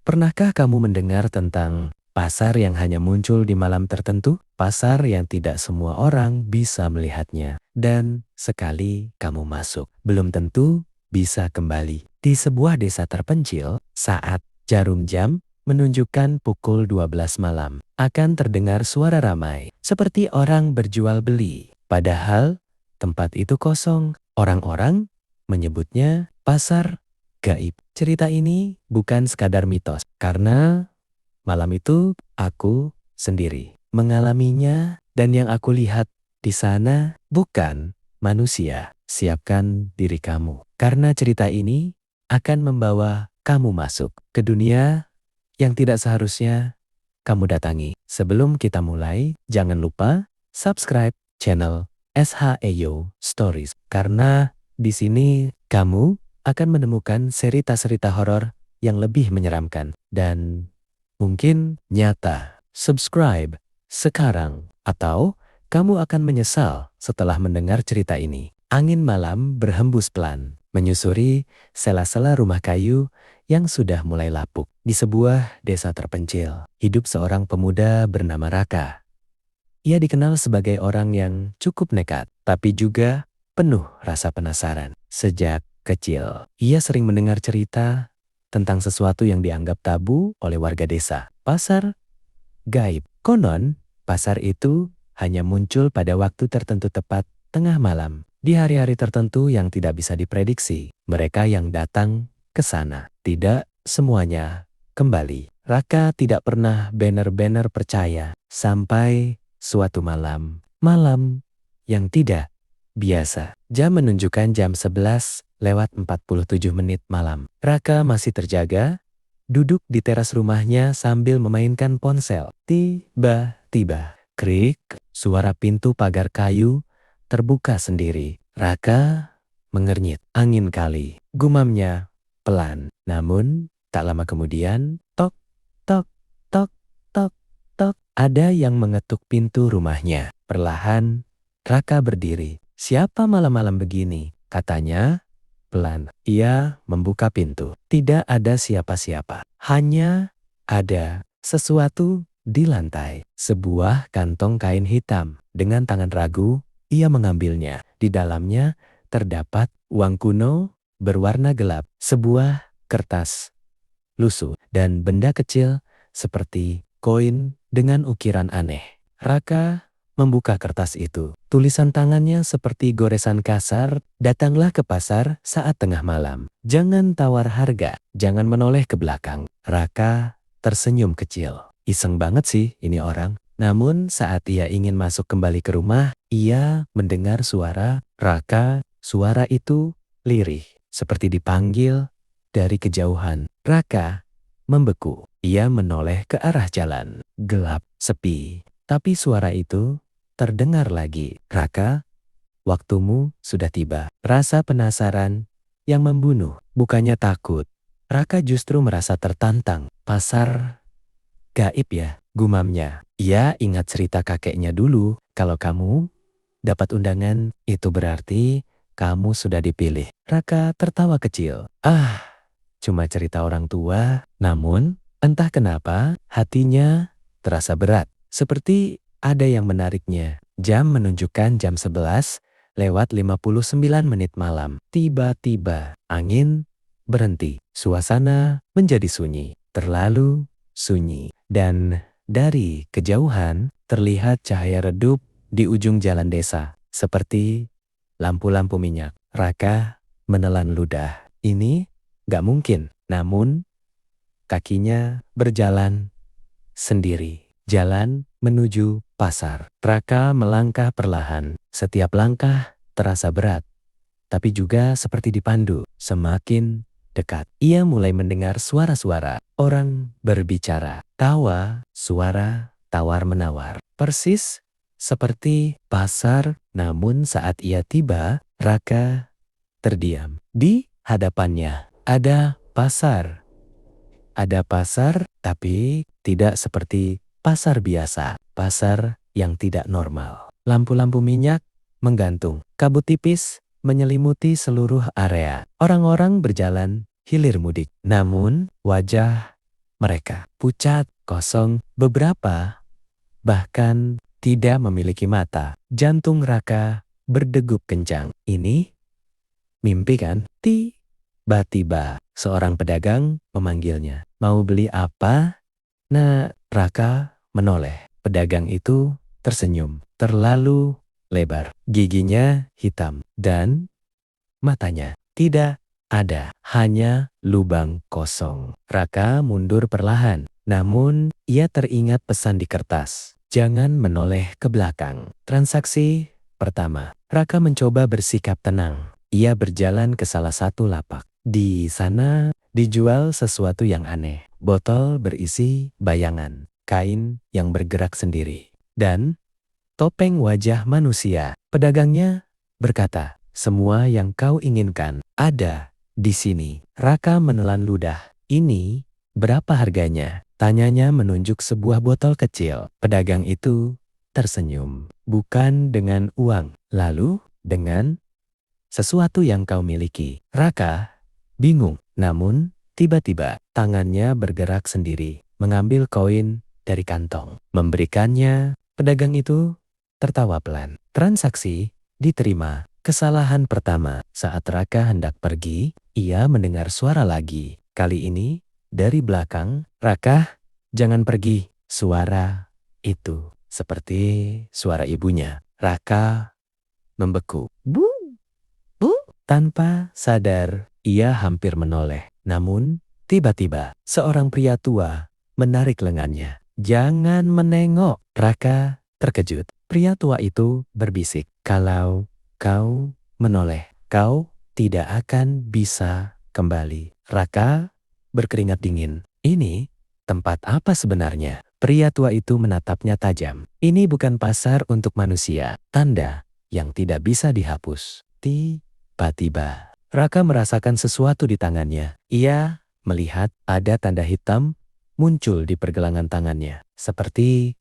Pernahkah kamu mendengar tentang pasar yang hanya muncul di malam tertentu? Pasar yang tidak semua orang bisa melihatnya. Dan sekali kamu masuk, belum tentu bisa kembali. Di sebuah desa terpencil, saat jarum jam menunjukkan pukul 12 malam, akan terdengar suara ramai, seperti orang berjual beli. Padahal tempat itu kosong. Orang-orang menyebutnya pasar gaib. Cerita ini bukan sekadar mitos, karena malam itu aku sendiri mengalaminya, dan yang aku lihat di sana bukan manusia. Siapkan diri kamu, karena cerita ini akan membawa kamu masuk ke dunia yang tidak seharusnya kamu datangi. Sebelum kita mulai, jangan lupa subscribe channel SHEYO Stories, karena di sini kamu akan menemukan cerita-cerita horor yang lebih menyeramkan dan mungkin nyata. Subscribe sekarang atau kamu akan menyesal setelah mendengar cerita ini. Angin malam berhembus pelan, menyusuri sela-sela rumah kayu yang sudah mulai lapuk. Di sebuah desa terpencil, hidup seorang pemuda bernama Raka. Ia dikenal sebagai orang yang cukup nekat, tapi juga penuh rasa penasaran. Sejak kecil, ia sering mendengar cerita tentang sesuatu yang dianggap tabu oleh warga desa. Pasar gaib. Konon, pasar itu hanya muncul pada waktu tertentu tepat tengah malam. Di hari-hari tertentu yang tidak bisa diprediksi, mereka yang datang ke sana tidak semuanya kembali. Raka tidak pernah benar-benar percaya sampai suatu malam yang tidak biasa. Jam menunjukkan jam 11:47 malam. Raka masih terjaga, duduk di teras rumahnya sambil memainkan ponsel. Tiba-tiba, krik, suara pintu pagar kayu terbuka sendiri. Raka mengernyit. Angin kali, gumamnya pelan. Namun, tak lama kemudian, tok, tok, tok, tok, tok. Ada yang mengetuk pintu rumahnya. Perlahan, Raka berdiri. "Siapa malam-malam begini?" katanya pelan. Ia membuka pintu. Tidak ada siapa-siapa. Hanya ada sesuatu di lantai. Sebuah kantong kain hitam. Dengan tangan ragu, ia mengambilnya. Di dalamnya terdapat uang kuno berwarna gelap, sebuah kertas lusuh, dan benda kecil seperti koin dengan ukiran aneh. Raka membuka kertas itu. Tulisan tangannya seperti goresan kasar. "Datanglah ke pasar saat tengah malam. Jangan tawar harga, jangan menoleh ke belakang." Raka tersenyum kecil. Iseng banget sih ini orang. Namun saat ia ingin masuk kembali ke rumah, ia mendengar suara Raka. Suara itu lirih, seperti dipanggil dari kejauhan. Raka membeku. Ia menoleh ke arah jalan. Gelap, sepi. Tapi suara itu terdengar lagi. "Raka, waktumu sudah tiba." Rasa penasaran yang membunuh, bukannya takut. Raka justru merasa tertantang. "Pasar gaib ya?" gumamnya. Ia ingat cerita kakeknya dulu. Kalau kamu dapat undangan, itu berarti kamu sudah dipilih. Raka tertawa kecil. Cuma cerita orang tua. Namun, entah kenapa hatinya terasa berat. Seperti ada yang menariknya. Jam menunjukkan jam 11:59 malam. Tiba-tiba angin berhenti. Suasana menjadi sunyi. Terlalu sunyi. Dan dari kejauhan terlihat cahaya redup di ujung jalan desa. Seperti lampu-lampu minyak. Raka menelan ludah. Ini gak mungkin. Namun kakinya berjalan sendiri. Jalan menuju pasar. Raka melangkah perlahan. Setiap langkah terasa berat, tapi juga seperti dipandu. Semakin dekat, ia mulai mendengar suara-suara. Orang berbicara. Tawa, suara tawar-menawar. Persis seperti pasar. Namun saat ia tiba, Raka terdiam. Di hadapannya ada pasar. Ada pasar, tapi tidak seperti pasar biasa. Pasar yang tidak normal. Lampu-lampu minyak menggantung. Kabut tipis menyelimuti seluruh area. Orang-orang berjalan hilir mudik. Namun wajah Mereka pucat, kosong, beberapa bahkan tidak memiliki mata. Jantung Raka berdegup kencang. Ini mimpi kan? Tiba-tiba seorang pedagang memanggilnya. Mau beli apa? Nah, Raka menoleh. Pedagang itu tersenyum. Terlalu lebar. Giginya hitam. Dan matanya tidak ada. Hanya lubang kosong. Raka mundur perlahan. Namun, ia teringat pesan di kertas. Jangan menoleh ke belakang. Transaksi pertama. Raka mencoba bersikap tenang. Ia berjalan ke salah satu lapak. Di sana dijual sesuatu yang aneh. Botol berisi bayangan. Kain yang bergerak sendiri. Dan topeng wajah manusia. Pedagangnya berkata, semua yang kau inginkan ada di sini. Raka menelan ludah. Ini berapa harganya? Tanyanya menunjuk sebuah botol kecil. Pedagang itu tersenyum. Bukan dengan uang. Lalu dengan sesuatu yang kau miliki. Raka bingung. Namun tiba-tiba tangannya bergerak sendiri. Mengambil koin dari kantong. Memberikannya. Pedagang itu tertawa pelan. Transaksi diterima. Kesalahan pertama. Saat Raka hendak pergi, ia mendengar suara lagi. Kali ini dari belakang. Raka, jangan pergi. Suara itu seperti suara ibunya. Raka membeku. Bu, bu. Tanpa sadar, ia hampir menoleh. Namun, tiba-tiba seorang pria tua menarik lengannya. Jangan menengok. Raka terkejut. Pria tua itu berbisik. Kalau kau menoleh, kau tidak akan bisa kembali. Raka berkeringat dingin. Ini tempat apa sebenarnya? Pria tua itu menatapnya tajam. Ini bukan pasar untuk manusia. Tanda yang tidak bisa dihapus. Tiba-tiba, Raka merasakan sesuatu di tangannya. Ia melihat ada tanda hitam muncul di pergelangan tangannya. Seperti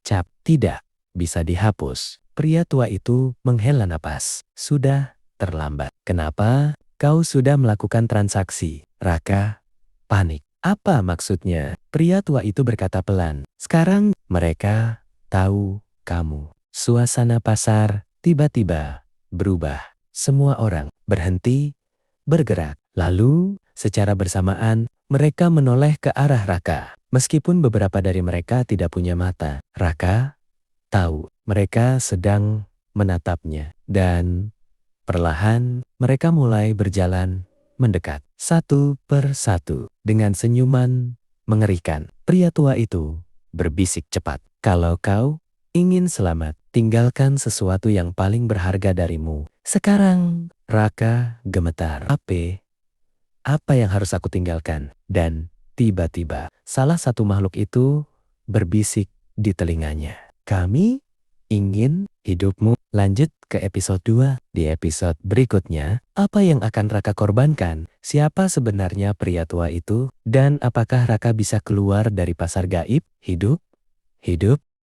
cap. Tidak bisa dihapus. Pria tua itu menghela napas. Sudah terlambat. Kenapa? Kau sudah melakukan transaksi. Raka panik. Apa maksudnya? Pria tua itu berkata pelan. Sekarang mereka tahu kamu. Suasana pasar tiba-tiba berubah. Semua orang berhenti bergerak. Lalu secara bersamaan mereka menoleh ke arah Raka. Meskipun beberapa dari mereka tidak punya mata, Raka tahu mereka sedang menatapnya. Dan perlahan mereka mulai berjalan mendekat. Satu per satu. Dengan senyuman mengerikan. Pria tua itu berbisik cepat. Kalau kau ingin selamat, tinggalkan sesuatu yang paling berharga darimu. Sekarang Raka gemetar. Apa yang harus aku tinggalkan? Dan tiba-tiba salah satu makhluk itu berbisik di telinganya. Kami ingin hidupmu. Lanjut ke episode 2. Di episode berikutnya, apa yang akan Raka korbankan? Siapa sebenarnya pria tua itu? Dan apakah Raka bisa keluar dari pasar gaib? Hidup